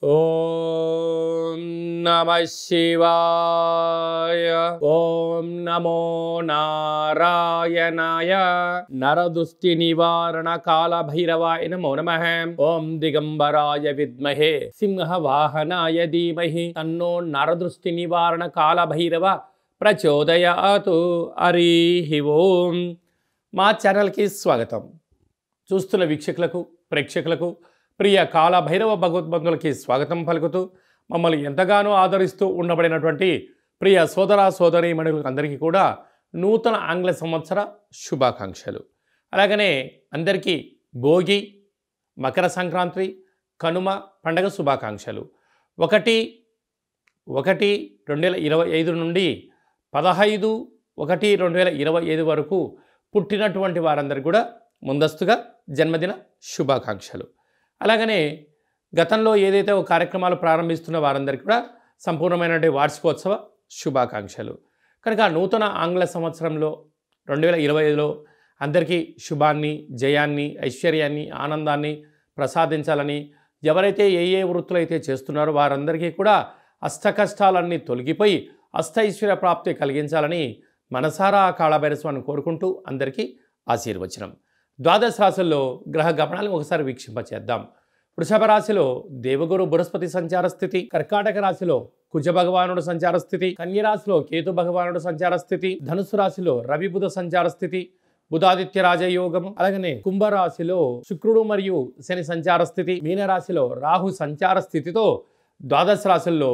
ఓం నమః శివాయ. ఓం నమో నారాయణాయ. నరదృష్టి నివారణ కాల భైరవాయ నమో నమః. ఓం దిగంబరాయ విద్మహే సింహవాహనాయ ధీమహి తన్నో నరదృష్టి నివారణ కాల భైరవ ప్రచోదయాతు. హరి ఓం. మా ఛానల్కి స్వాగతం. చూస్తున్న వీక్షకులకు ప్రేక్షకులకు ప్రియ కాల భైరవ భగవద్బంధులకి స్వాగతం పలుకుతూ మమ్మల్ని ఎంతగానో ఆదరిస్తూ ఉండబడినటువంటి ప్రియ సోదర సోదరీమణులకు అందరికీ కూడా నూతన ఆంగ్ల సంవత్సర శుభాకాంక్షలు. అలాగనే అందరికీ భోగి, మకర సంక్రాంతి, కనుమ పండగ శుభాకాంక్షలు. 1/1/2025 నుండి 15/1/2025 వరకు పుట్టినటువంటి వారందరికీ కూడా ముందస్తుగా జన్మదిన శుభాకాంక్షలు. అలాగనే గతంలో ఏదైతే ఒక కార్యక్రమాలు ప్రారంభిస్తున్న వారందరికీ కూడా సంపూర్ణమైనటువంటి వార్షికోత్సవ శుభాకాంక్షలు. కనుక నూతన ఆంగ్ల సంవత్సరంలో 2025లో అందరికీ శుభాన్ని, జయాన్ని, ఐశ్వర్యాన్ని, ఆనందాన్ని ప్రసాదించాలని, ఎవరైతే ఏ వృత్తులు అయితే చేస్తున్నారో వారందరికీ కూడా అష్ట కష్టాలన్నీ తొలగిపోయి అష్టైశ్వర్య ప్రాప్తి కలిగించాలని మనసారా కాళభైరస్వామిని కోరుకుంటూ అందరికీ ఆశీర్వచనం. ద్వాదశ రాశుల్లో గ్రహ గమనాలను ఒకసారి వీక్షింపచేద్దాం. వృషభ రాశిలో దేవగురు బృహస్పతి సంచార స్థితి, కర్కాటక రాశిలో కుజ భగవానుడు సంచార స్థితి, కన్య రాశిలో కేతు భగవానుడు సంచార స్థితి, ధనుసు రాశిలో రవి బుధ సంచార స్థితి, బుధాదిత్య రాజయోగము. అలాగనే కుంభరాశిలో శుక్రుడు మరియు శని సంచార స్థితి, మీనరాశిలో రాహు సంచార స్థితితో ద్వాదశ రాశుల్లో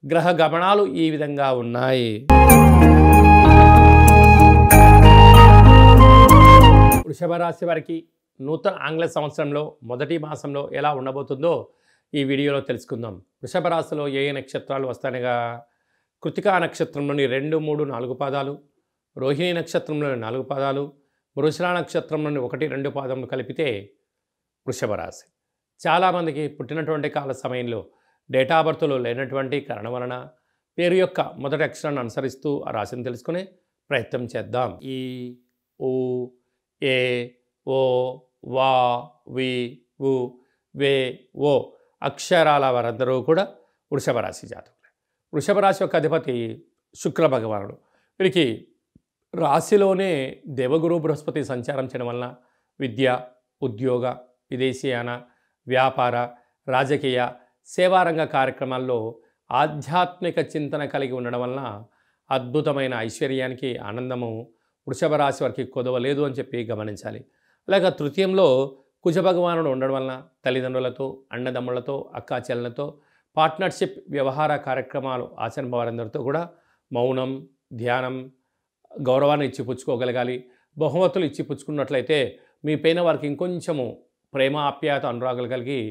గ్రహ గమనాలు ఈ విధంగా ఉన్నాయి. వృషభ రాశి వారికి నూతన ఆంగ్ల సంవత్సరంలో మొదటి మాసంలో ఎలా ఉండబోతుందో ఈ వీడియోలో తెలుసుకుందాం. వృషభ రాశిలో ఏ నక్షత్రాలు వస్తాయనగా కృతికా నక్షత్రంలోని 2, 3, 4 పాదాలు, రోహిణి నక్షత్రంలోని 4 పాదాలు, మృగశిర నక్షత్రంలోని 1, 2 పాదములు కలిపితే వృషభ రాశి. చాలామందికి పుట్టినటువంటి కాల సమయంలో డేటా బర్త్లో లేనటువంటి కారణం వలన పేరు యొక్క మొదటి అక్షరాన్ని అనుసరిస్తూ ఆ రాశిని తెలుసుకునే ప్రయత్నం చేద్దాం. ఈ ఓ ఏ ఓ వా వి వు వే ఓ అక్షరాల వారందరూ కూడా వృషభ రాశి జాతకులే. వృషభ రాశి యొక్క అధిపతి శుక్ర భగవానుడు. వీరికి రాశిలోనే దేవగురు బృహస్పతి సంచారం చేయడం వలన విద్య, ఉద్యోగ, విదేశీయాన, వ్యాపార, రాజకీయ, సేవారంగ కార్యక్రమాల్లో ఆధ్యాత్మిక చింతన కలిగి ఉండడం వలన అద్భుతమైన ఐశ్వర్యానికి, ఆనందము వృషభ రాశి వారికి కొదవలేదు అని చెప్పి గమనించాలి. అలాగే తృతీయంలో కుజ భగవానుడు ఉండడం వలన తల్లిదండ్రులతో, అన్నదమ్ములతో, అక్కాచెల్లెలతో పార్ట్నర్షిప్ వ్యవహార కార్యక్రమాలు ఆచరణ వారందరితో కూడా మౌనం, ధ్యానం, గౌరవాన్ని ఇచ్చిపుచ్చుకోగలగాలి. బహుమతులు ఇచ్చిపుచ్చుకున్నట్లయితే మీ పైన వారికి ఇంకొంచెము ప్రేమ, ఆప్యాయత, అనురాగాలు కలిగి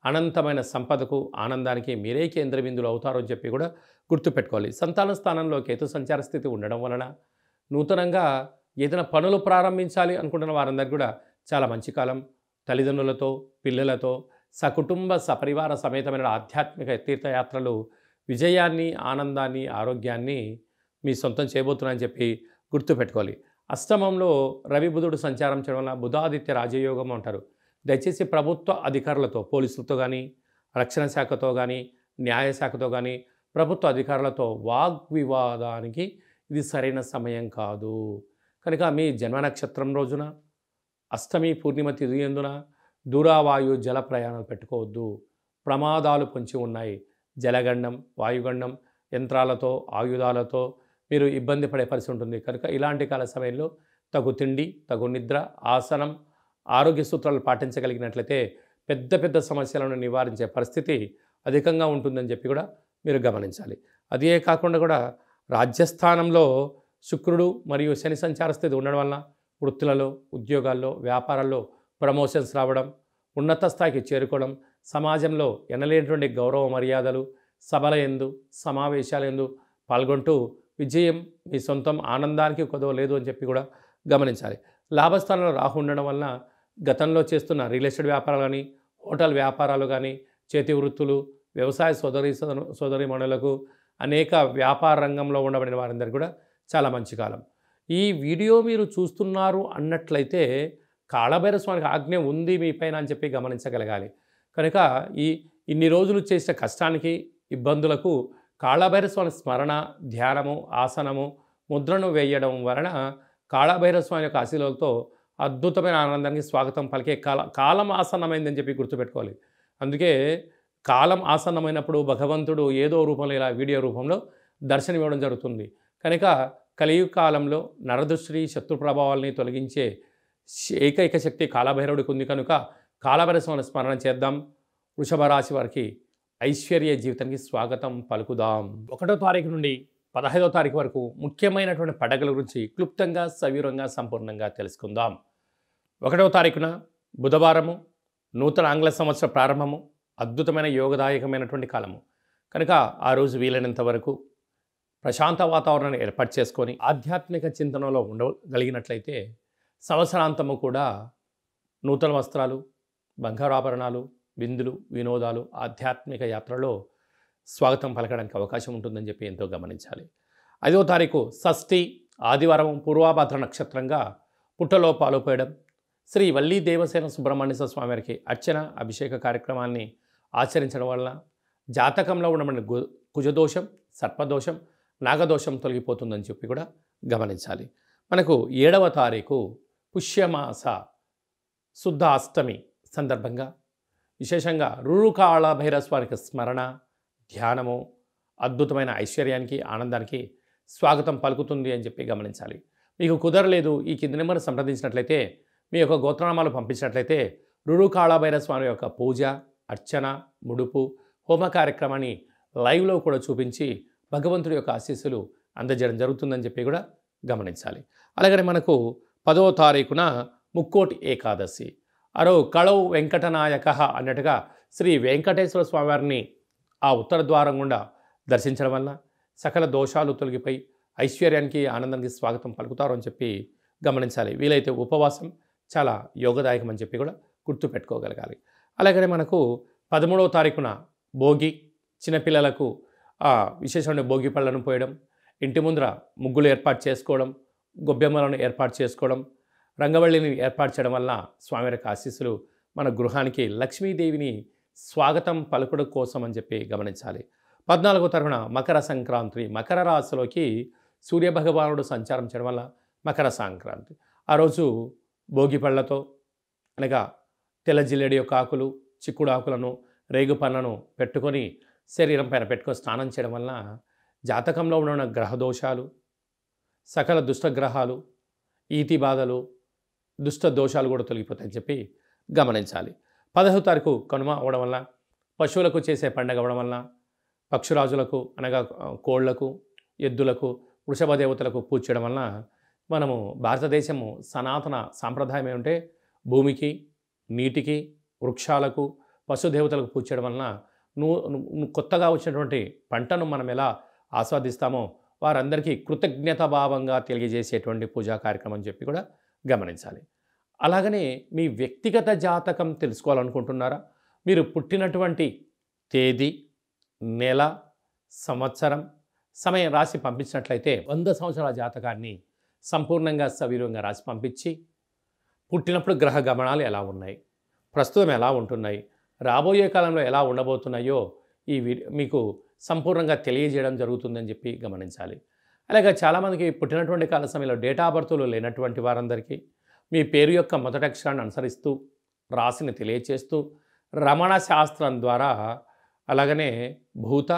అనంతమైన సంపదకు, ఆనందానికి మీరే కేంద్ర బిందువులు అవుతారు అని చెప్పి కూడా గుర్తుపెట్టుకోవాలి. సంతాన స్థానంలో కేతు సంచార స్థితి ఉండడం వలన నూతనంగా ఏదైనా పనులు ప్రారంభించాలి అనుకుంటున్న వారందరికీ కూడా చాలా మంచి కాలం. తల్లిదండ్రులతో, పిల్లలతో, సకుటుంబ సపరివార సమేతమైన ఆధ్యాత్మిక తీర్థయాత్రలు విజయాన్ని, ఆనందాన్ని, ఆరోగ్యాన్ని మీ సొంతం చేయబోతున్నాయని చెప్పి గుర్తుపెట్టుకోవాలి. అష్టమంలో రవి బుధుడు సంచారం చేయడం వల్ల బుధాదిత్య రాజయోగం అంటారు. దయచేసి ప్రభుత్వ అధికారులతో, పోలీసులతో కానీ, రక్షణ శాఖతో కానీ, న్యాయశాఖతో కానీ, ప్రభుత్వ అధికారులతో వాగ్వివాదానికి ఇది సరైన సమయం కాదు. కనుక మీ జన్మ నక్షత్రం రోజున అష్టమి పూర్ణిమ తిథి యందున దూరావాయు జల ప్రయాణాలు పెట్టుకోవద్దు. ప్రమాదాలు పొంచి ఉన్నాయి. జలగండం, వాయుగండం, యంత్రాలతో, ఆయుధాలతో మీరు ఇబ్బంది పడే పరిస్థితి ఉంటుంది. కనుక ఇలాంటి కాల సమయంలో తగు తిండి, తగు నిద్ర, ఆసనం, ఆరోగ్య సూత్రాలు పాటించగలిగినట్లయితే పెద్ద పెద్ద సమస్యలను నివారించే పరిస్థితి అధికంగా ఉంటుందని చెప్పి కూడా మీరు గమనించాలి. అదే కాకుండా కూడా రాజ్యస్థానంలో శుక్రుడు మరియు శని సంచార స్థితి ఉండడం వలన వృత్తులలో, ఉద్యోగాల్లో, వ్యాపారాల్లో ప్రమోషన్స్ రావడం, ఉన్నత స్థాయికి చేరుకోవడం, సమాజంలో ఎనలేనటువంటి గౌరవ మర్యాదలు, సభల యందు, సమావేశాల యందు పాల్గొంటూ విజయం మీ సొంతం, ఆనందానికి కొదవలేదు అని చెప్పి కూడా గమనించాలి. లాభస్థానంలో రాహు ఉండడం వలన గతంలో చేస్తున్న రియల్ ఎస్టేట్ వ్యాపారాలు కానీ, హోటల్ వ్యాపారాలు కానీ, చేతి వృత్తులు, వ్యవసాయ సోదరీమణులకు, అనేక వ్యాపార రంగంలో ఉండబడిన వారందరికీ కూడా చాలా మంచి కాలం. ఈ వీడియో మీరు చూస్తున్నారు అన్నట్లయితే కాళభైరవ స్వామికి ఆజ్ఞ ఉంది మీ పైన అని చెప్పి గమనించగలగాలి. కనుక ఇన్ని రోజులు చేసిన కష్టానికి ఇబ్బందులకు కాళభైరవ స్వామి స్మరణ, ధ్యానము, ఆసనము, ముద్రను వేయడం వలన కాళభైరవ స్వామి యొక్క ఆశీస్సులతో అద్భుతమైన ఆనందానికి స్వాగతం పలికే కాలం ఆసన్నమైందని చెప్పి గుర్తుపెట్టుకోవాలి. అందుకే కాలం ఆసన్నమైనప్పుడు భగవంతుడు ఏదో రూపంలో ఇలా వీడియో రూపంలో దర్శనమివ్వడం జరుగుతుంది. కనుక కలియుగ కాలంలో నరదృష్టి, శత్రు ప్రభావాల్ని తొలగించే ఏకైక శక్తి కాళభైరవుడికి ఉంది. కనుక కాళభైరవ స్వామిని స్మరణ చేద్దాం. వృషభ రాశి వారికి ఐశ్వర్య జీవితానికి స్వాగతం పలుకుదాం. 1వ తారీఖు నుండి 15వ తారీఖు వరకు ముఖ్యమైనటువంటి పండుగల గురించి క్లుప్తంగా, సవివరంగా, సంపూర్ణంగా తెలుసుకుందాం. 1వ తారీఖున బుధవారము, నూతన ఆంగ్ల సంవత్సర ప్రారంభము, అద్భుతమైన యోగదాయకమైనటువంటి కాలము. కనుక ఆ రోజు వీలైనంత వరకు ప్రశాంత వాతావరణాన్ని ఏర్పాటు చేసుకొని ఆధ్యాత్మిక చింతనలో ఉండగలిగినట్లయితే సంవత్సరాంతము కూడా నూతన వస్త్రాలు, బంగారాభరణాలు, విందులు, వినోదాలు, ఆధ్యాత్మిక యాత్రలో స్వాగతం పలకడానికి అవకాశం ఉంటుందని చెప్పి ఎంతో గమనించాలి. 5వ తారీఖు షష్ఠి ఆదివారం, పూర్వాభాద్ర నక్షత్రంగా పుట్టలో పాలుపోయడం, శ్రీ వల్లీ దేవసేన సుబ్రహ్మణ్య స్వామి వారికి అర్చన, అభిషేక కార్యక్రమాన్ని ఆచరించడం వలన జాతకంలో ఉన్న కుజదోషం, సర్పదోషం, నాగదోషం తొలగిపోతుందని చెప్పి కూడా గమనించాలి. మనకు 7వ తారీఖు పుష్యమాస శుద్ధ అష్టమి సందర్భంగా విశేషంగా కాళభైరవ స్వామికి స్మరణ, ధ్యానము అద్భుతమైన ఐశ్వర్యానికి, ఆనందానికి స్వాగతం పలుకుతుంది అని చెప్పి గమనించాలి. మీకు కుదరలేదు, ఈ కింది నెంబర్ సంప్రదించినట్లయితే, మీ యొక్క గోత్రనామాలు పంపించినట్లయితే కాళభైరవ స్వామి యొక్క పూజ, అర్చన, ముడుపు, హోమ కార్యక్రమాన్ని లైవ్లో కూడా చూపించి భగవంతుడి యొక్క ఆశీస్సులు అందజేయడం జరుగుతుందని చెప్పి కూడా గమనించాలి. అలాగనే మనకు 10వ తారీఖున ముక్కోటి ఏకాదశి, అరో కళౌ వెంకటనాయక అన్నట్టుగా శ్రీ వెంకటేశ్వర స్వామివారిని ఆ ఉత్తర ద్వారం గుండా దర్శించడం వల్ల సకల దోషాలు తొలగిపోయి ఐశ్వర్యానికి, ఆనందానికి స్వాగతం పలుకుతారు అని చెప్పి గమనించాలి. వీలైతే ఉపవాసం చాలా యోగదాయకం అని చెప్పి కూడా గుర్తుపెట్టుకోగలగాలి. అలాగనే మనకు 13వ తారీఖున భోగి, చిన్నపిల్లలకు విశేషమైన భోగి పళ్ళను పోయడం, ఇంటి ముందర ముగ్గులు ఏర్పాటు చేసుకోవడం, గొబ్బెమ్మలను ఏర్పాటు చేసుకోవడం, రంగవల్లిని ఏర్పాటు చేయడం వల్ల స్వామివారి ఆశీస్సులు మన గృహానికి లక్ష్మీదేవిని స్వాగతం పలుకుడు కోసం అని చెప్పి గమనించాలి. 14వ తారీఖున మకర సంక్రాంతి, మకర రాశిలోకి సూర్యభగవానుడు సంచారం చేయడం వల్ల మకర సంక్రాంతి. ఆ రోజు భోగి పళ్ళతో అనగా తెల్ల జిల్లేడి యొక్క ఆకులు, చిక్కుడు ఆకులను, రేగు పళ్ళను పెట్టుకొని శరీరం పైన పెట్టుకొని స్నానం చేయడం వల్ల జాతకంలో ఉన్న గ్రహదోషాలు, సకల దుష్టగ్రహాలు, ఈతి బాధలు, దుష్ట దోషాలు కూడా తొలగిపోతాయని చెప్పి గమనించాలి. 15వ తారీఖు కనుమ అవ్వడం వల్ల, పశువులకు చేసే పండగ అవ్వడం వల్ల, పక్షురాజులకు అనగా కోళ్లకు, ఎద్దులకు, వృషభ దేవతలకు పూజ చేయడం వలన మనము భారతదేశము సనాతన సాంప్రదాయం ఏమంటే భూమికి, నీటికి, వృక్షాలకు, పశుదేవతలకు పూజ చేయడం వలన కొత్తగా వచ్చినటువంటి పంటను మనం ఎలా ఆస్వాదిస్తామో వారందరికీ కృతజ్ఞతాభావంగా తెలియజేసేటువంటి పూజా కార్యక్రమం అని చెప్పి కూడా గమనించాలి. అలాగనే మీ వ్యక్తిగత జాతకం తెలుసుకోవాలనుకుంటున్నారా? మీరు పుట్టినటువంటి తేదీ, నెల, సంవత్సరం, సమయం రాసి పంపించినట్లయితే 100 సంవత్సరాల జాతకాన్ని సంపూర్ణంగా సవివరంగా రాసి పంపించి, పుట్టినప్పుడు గ్రహ గమనాలు ఎలా ఉన్నాయి, ప్రస్తుతం ఎలా ఉంటున్నాయి, రాబోయే కాలంలో ఎలా ఉండబోతున్నాయో ఈ మీకు సంపూర్ణంగా తెలియజేయడం జరుగుతుందని చెప్పి గమనించాలి. అలాగే చాలామందికి పుట్టినటువంటి కాల సమయంలో డేటా ఆఫ్ బర్త్లు లేనటువంటి వారందరికీ మీ పేరు యొక్క మొదటి అక్షరాన్ని అనుసరిస్తూ రాశిని తెలియచేస్తూ రమణ శాస్త్రం ద్వారా అలాగనే భూత,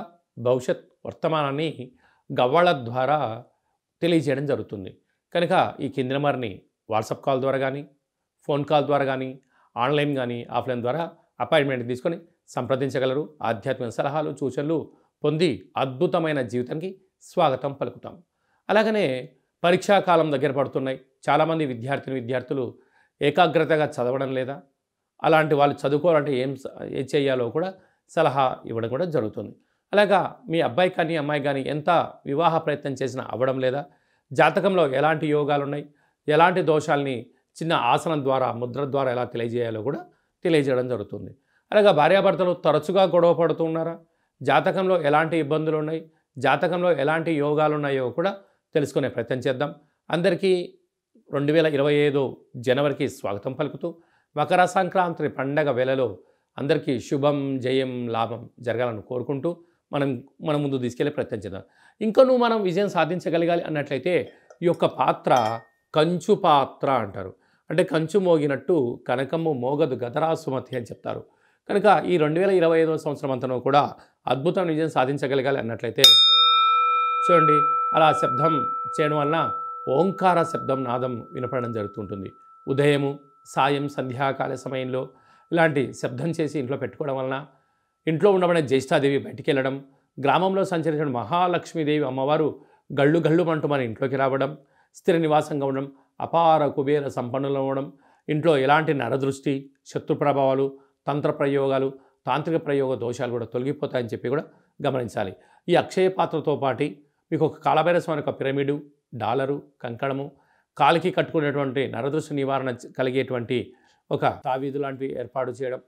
భవిష్యత్, వర్తమానాన్ని గవ్వాళ ద్వారా తెలియజేయడం జరుగుతుంది. కనుక ఈ కింది నెంబర్ని వాట్సాప్ కాల్ ద్వారా కానీ, ఫోన్ కాల్ ద్వారా కానీ, ఆన్లైన్ కానీ, ఆఫ్లైన్ ద్వారా అపాయింట్మెంట్ తీసుకొని సంప్రదించగలరు. ఆధ్యాత్మిక సలహాలు, సూచనలు పొంది అద్భుతమైన జీవితానికి స్వాగతం పలుకుతాం. అలాగనే పరీక్షాకాలం దగ్గర పడుతున్నాయి. చాలామంది విద్యార్థులు ఏకాగ్రతగా చదవడం లేదా, అలాంటి వాళ్ళు చదువుకోవాలంటే ఏం చేయాలో కూడా సలహా ఇవ్వడం కూడా జరుగుతుంది. అలాగా మీ అబ్బాయి కానీ అమ్మాయి కానీ ఎంత వివాహ ప్రయత్నం చేసినా అవ్వడం లేదా, జాతకంలో ఎలాంటి యోగాలు ఉన్నాయి, ఎలాంటి దోషాలని చిన్న ఆసనం ద్వారా, ముద్ర ద్వారా ఎలా తెలియజేయాలో కూడా తెలియజేయడం జరుగుతుంది. అలాగా భార్యాభర్తలు తరచుగా గొడవ పడుతూ ఉన్నారా, జాతకంలో ఎలాంటి ఇబ్బందులు ఉన్నాయి, జాతకంలో ఎలాంటి యోగాలు ఉన్నాయో కూడా తెలుసుకునే ప్రయత్నం చేద్దాం. అందరికీ 2025 జనవరికి స్వాగతం పలుకుతూ మకర సంక్రాంతి పండగ వేళలో అందరికీ శుభం, జయం, లాభం జరగాలని కోరుకుంటూ మనం ముందు తీసుకెళ్లే ప్రయత్నం చేద్దాం. ఇంకనూ మనం విజయం సాధించగలగాలి అన్నట్లయితే ఈ యొక్క పాత్ర కంచు పాత్ర అంటారు. అంటే కంచు మోగినట్టు కనకము మోగదు గదరా సుమతి అని చెప్తారు. కనుక ఈ 2025వ సంవత్సరం అంతలో కూడా అద్భుతం విజయం సాధించగలగాలి అన్నట్లయితే చూడండి, అలా శబ్దం చేయడం వలన ఓంకార శబ్దం నాదం వినపడడం జరుగుతుంటుంది. ఉదయము, సాయం, సంధ్యాకాల సమయంలో ఇలాంటి శబ్దం చేసి ఇంట్లో పెట్టుకోవడం వలన ఇంట్లో ఉండబడే జ్యేష్ఠాదేవి బయటికి వెళ్ళడం, గ్రామంలో సంచరించిన మహాలక్ష్మీదేవి అమ్మవారు గళ్ళు గళ్ళుమంటూ మన ఇంట్లోకి రావడం, స్థిర నివాసంగా ఉండడం, అపార కుబేర సంపన్నులు అవ్వడం, ఇంట్లో ఎలాంటి నరదృష్టి, శత్రు ప్రభావాలు, తంత్ర ప్రయోగాలు, తాంత్రిక ప్రయోగ దోషాలు కూడా తొలగిపోతాయని చెప్పి కూడా గమనించాలి. ఈ అక్షయ పాత్రతో పాటు మీకు ఒక కాళభైరస్వామి యొక్క పిరమిడు, డాలరు, కంకణము, కాలికి కట్టుకునేటువంటి నరదృష్టి నివారణ కలిగేటువంటి ఒక తావీదు లాంటివి ఏర్పాటు చేయడం,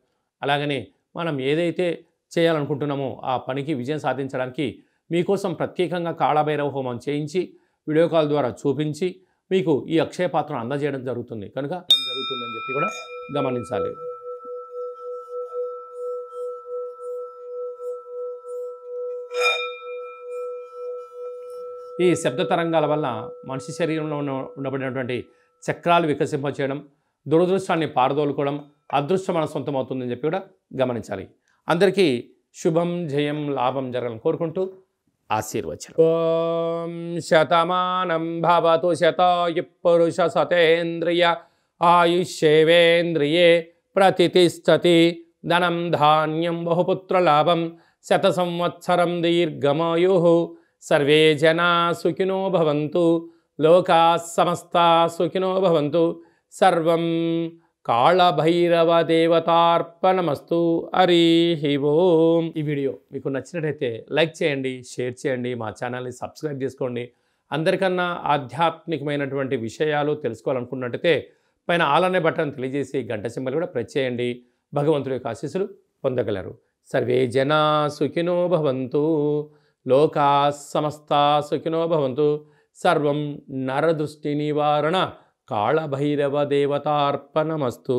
అలాగనే మనం ఏదైతే చేయాలనుకుంటున్నామో ఆ పనికి విజయం సాధించడానికి మీకోసం ప్రత్యేకంగా కాళభైరవ హోమం చేయించి వీడియో కాల్ ద్వారా చూపించి మీకు ఈ అక్షయ పాత్రను అందజేయడం జరుగుతుంది. కనుక జరుగుతుందని చెప్పి కూడా గమనించాలి. ఈ శబ్ద తరంగాల వల్ల మనిషి శరీరంలో ఉండబడినటువంటి చక్రాలు వికసింపచేయడం, దురదృష్టాన్ని పారదోలుకోవడం, అదృష్టం మన సొంతం అవుతుందని చెప్పి కూడా గమనించాలి. అందరికీ శుభం, జయం, లాభం జరగాలని కోరుకుంటూ ఆశీర్వచనం. ఓం శతమానం భవతు శతాయు పురుష సతేంద్రియ ఆయుష్యేవేంద్రియే ప్రతిష్టతి ధనం ధాన్యం బహుపుత్ర లాభం శత సంవత్సరం దీర్ఘమాయు సర్వే జనా సుఖినో భవంతు లోకా సమస్తా సుఖినో భవంతు సర్వం కాళభైరవ దేవతార్పణమస్తు. హరి ఓం. ఈ వీడియో మీకు నచ్చినట్టయితే లైక్ చేయండి, షేర్ చేయండి, మా ఛానల్ని సబ్స్క్రైబ్ చేసుకోండి. అందరికన్నా ఆధ్యాత్మికమైనటువంటి విషయాలు తెలుసుకోవాలనుకున్నట్టయితే పైన ఆల్ అనే బటన్ తెలియజేసి గంట సింబల్ కూడా ప్రెస్ చేయండి. భగవంతుడి యొక్క ఆశీస్సులు పొందగలరు. సర్వే జనా సుఖినో భవంతు లోకా సమస్తా సుఖినో భవంతు సర్వం నరదృష్టి నివారణ కాళభైరవ దేవతార్పణమస్తు.